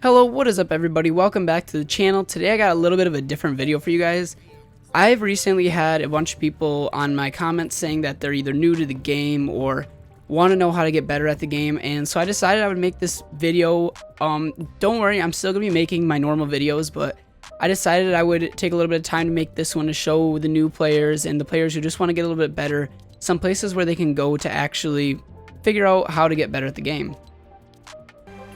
Hello, what is up everybody? Welcome back to the channel. Today I got a little bit of a different video for you guys. I've recently had a bunch of people on my comments saying that they're either new to the game or want to know how to get better at the game, and so I decided I would make this video. Don't worry, I'm still going to be making my normal videos, but I decided I would take a little bit of time to make this one to show the new players and the players who just want to get a little bit better some places where they can go to actually figure out how to get better at the game.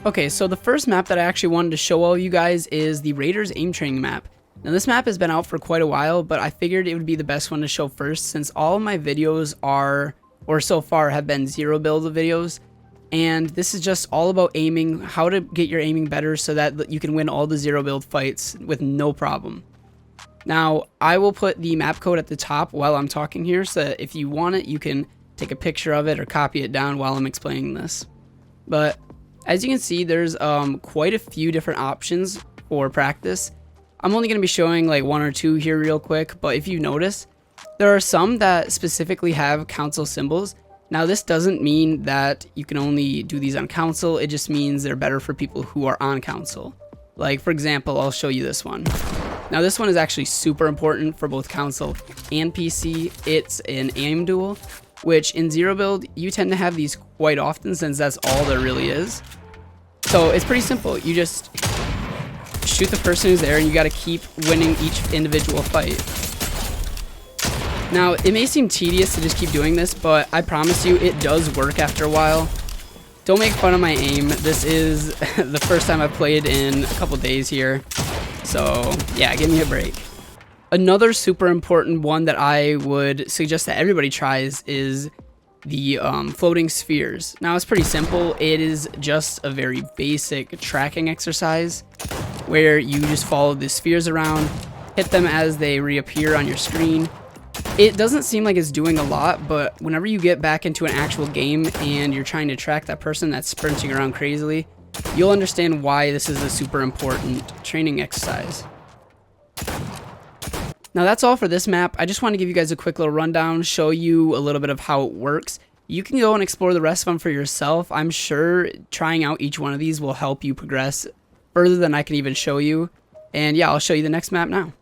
Okay, so the first map that I actually wanted to show all you guys is the Raiders aim training map. Now this map has been out for quite a while, but I figured it would be the best one to show first since all of my videos are, or so far have been zero build videos. And this is just all about aiming, how to get your aiming better so that you can win all the zero build fights with no problem. Now I will put the map code at the top while I'm talking here, so that if you want it you can take a picture of it or copy it down while I'm explaining this. But as you can see, there's quite a few different options for practice. I'm only going to be showing like one or two here real quick, but if you notice, there are some that specifically have council symbols. Now this doesn't mean that you can only do these on council, it just means they're better for people who are on council. Like for example, I'll show you this one. Now this one is actually super important for both council and PC. It's an aim duel, which in zero build you tend to have these quite often since that's all there really is. So it's pretty simple, you just shoot the person who's there and you got to keep winning each individual fight. Now it may seem tedious to just keep doing this, but I promise you it does work after a while. Don't make fun of my aim, this is the first time I've played in a couple days here, so yeah, give me a break. Another super important one that I would suggest that everybody tries is the floating spheres. Now it's pretty simple. It is just a very basic tracking exercise where you just follow the spheres around, hit them as they reappear on your screen. It doesn't seem like it's doing a lot, but whenever you get back into an actual game and you're trying to track that person that's sprinting around crazily, you'll understand why this is a super important training exercise. Now that's all for this map. I just want to give you guys a quick little rundown, show you a little bit of how it works. You can go and explore the rest of them for yourself. I'm sure trying out each one of these will help you progress further than I can even show you. And yeah, I'll show you the next map now.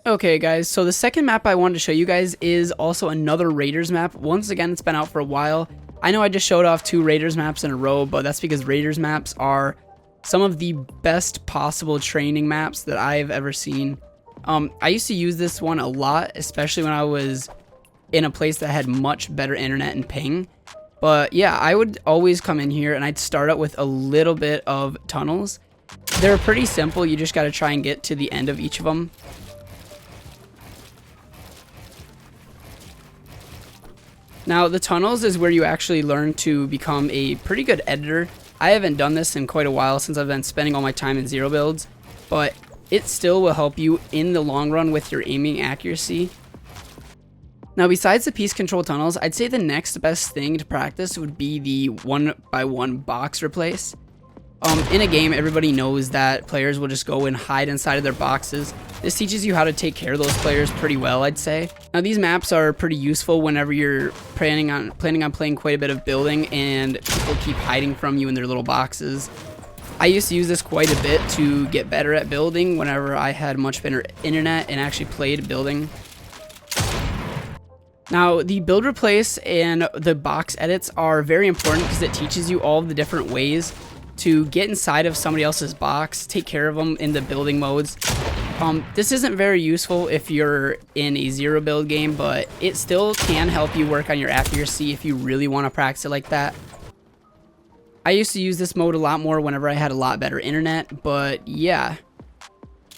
Okay guys, so the second map I wanted to show you guys is also another Raiders map. Once again, it's been out for a while. I know I just showed off two Raiders maps in a row, but that's because Raiders maps are some of the best possible training maps that I've ever seen. I used to use this one a lot, especially when I was in a place that had much better internet and ping. But yeah, I would always come in here and I'd start out with a little bit of tunnels. They're pretty simple, you just got to try and get to the end of each of them. Now the tunnels is where you actually learn to become a pretty good editor. I haven't done this in quite a while since I've been spending all my time in zero builds, but it still will help you in the long run with your aiming accuracy. Now besides the piece control tunnels, I'd say the next best thing to practice would be the 1x1 box replace. In a game, everybody knows that players will just go and hide inside of their boxes. This teaches you how to take care of those players pretty well, I'd say. Now these maps are pretty useful whenever you're planning on playing quite a bit of building and people keep hiding from you in their little boxes. I used to use this quite a bit to get better at building whenever I had much better internet and actually played building. Now the build replace and the box edits are very important because it teaches you all of the different ways to get inside of somebody else's box, take care of them in the building modes. This isn't very useful if you're in a zero build game, but it still can help you work on your accuracy if you really want to practice it like that. I used to use this mode a lot more whenever I had a lot better internet, but yeah.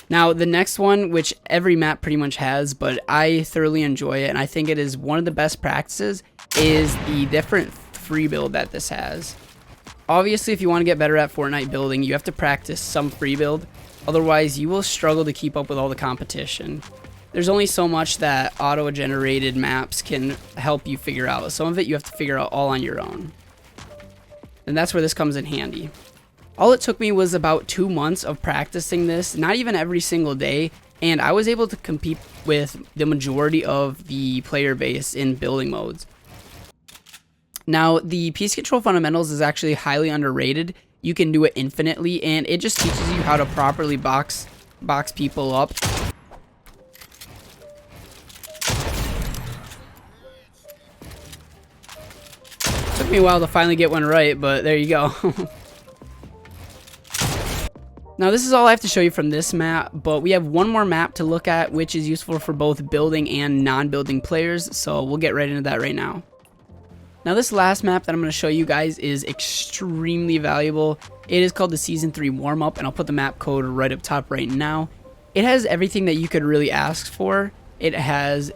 Now the next one, which every map pretty much has, but I thoroughly enjoy it and I think it is one of the best practices, is the different free build that this has. Obviously if you want to get better at Fortnite building, you have to practice some free build, otherwise you will struggle to keep up with all the competition. There's only so much that auto-generated maps can help you figure out. Some of it you have to figure out all on your own. And that's where this comes in handy. All it took me was about 2 months of practicing this, not even every single day, and I was able to compete with the majority of the player base in building modes. Now, the piece control fundamentals is actually highly underrated. you can do it infinitely, and it just teaches you how to properly box people up. Took me a while to finally get one right, but there you go. Now this is all I have to show you from this map, but we have one more map to look at, which is useful for both building and non-building players, so we'll get right into that right now. Now this last map that I'm going to show you guys is extremely valuable. It is called the Season 3 Warm-Up, and I'll put the map code right up top right now. It has everything that you could really ask for. It has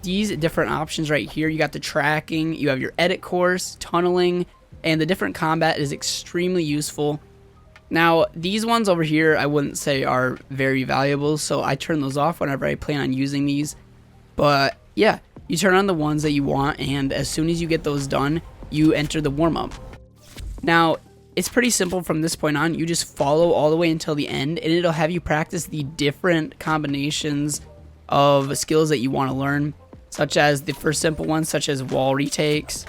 these different options right here. You got the tracking, you have your edit course, tunneling, and the different combat is extremely useful. Now, these ones over here I wouldn't say are very valuable, so I turn those off whenever I plan on using these. But yeah, you turn on the ones that you want, and as soon as you get those done, you enter the warm-up. Now, it's pretty simple from this point on. You just follow all the way until the end, and it'll have you practice the different combinations of skills that you want to learn, such as the first simple ones, such as wall retakes.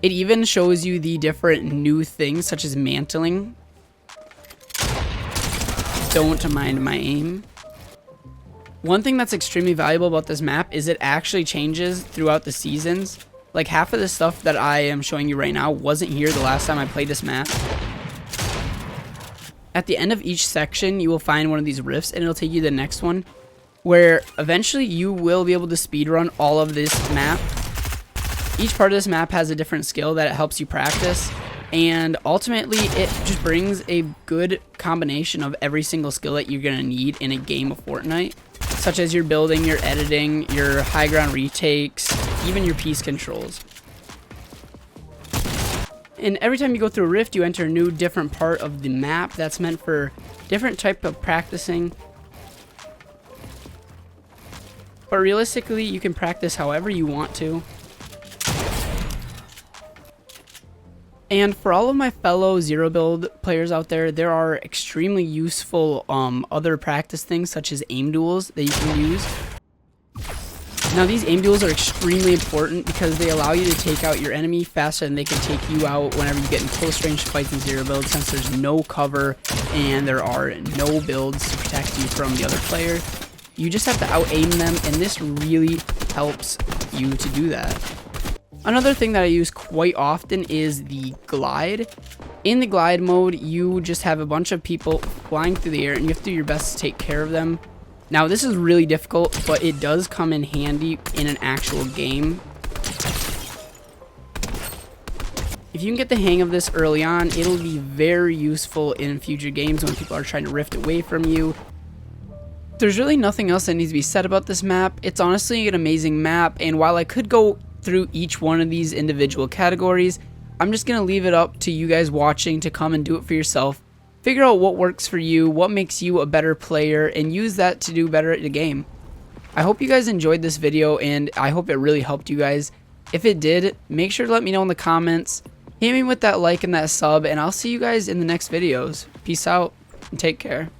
It even shows you the different new things, such as mantling. Don't mind my aim. One thing that's extremely valuable about this map is it actually changes throughout the seasons. Like half of the stuff that I am showing you right now wasn't here the last time I played this map. At the end of each section, you will find one of these rifts, and it'll take you to the next one, where eventually you will be able to speedrun all of this map. Each part of this map has a different skill that it helps you practice, and ultimately it just brings a good combination of every single skill that you're going to need in a game of Fortnite, such as your building, your editing, your high ground retakes, even your piece controls. And every time you go through a rift, you enter a new different part of the map that's meant for different type of practicing. But realistically, you can practice however you want to. And for all of my fellow zero build players out there, there are extremely useful other practice things such as aim duels that you can use. Now these aim duels are extremely important because they allow you to take out your enemy faster than they can take you out whenever you get in close range fights in zero build, since there's no cover and there are no builds to protect you from the other player. You just have to out aim them, and this really helps you to do that. Another thing that I use quite often is the glide. In the glide mode, you just have a bunch of people flying through the air, and you have to do your best to take care of them. Now, this is really difficult, but it does come in handy in an actual game. If you can get the hang of this early on, it'll be very useful in future games when people are trying to rift away from you. There's really nothing else that needs to be said about this map. It's honestly an amazing map, and while I could go through each one of these individual categories, I'm just going to leave it up to you guys watching to come and do it for yourself. Figure out what works for you, what makes you a better player, and use that to do better at the game. I hope you guys enjoyed this video, and I hope it really helped you guys. If it did, make sure to let me know in the comments. Hit me with that like and that sub, and I'll see you guys in the next videos. Peace out, and take care.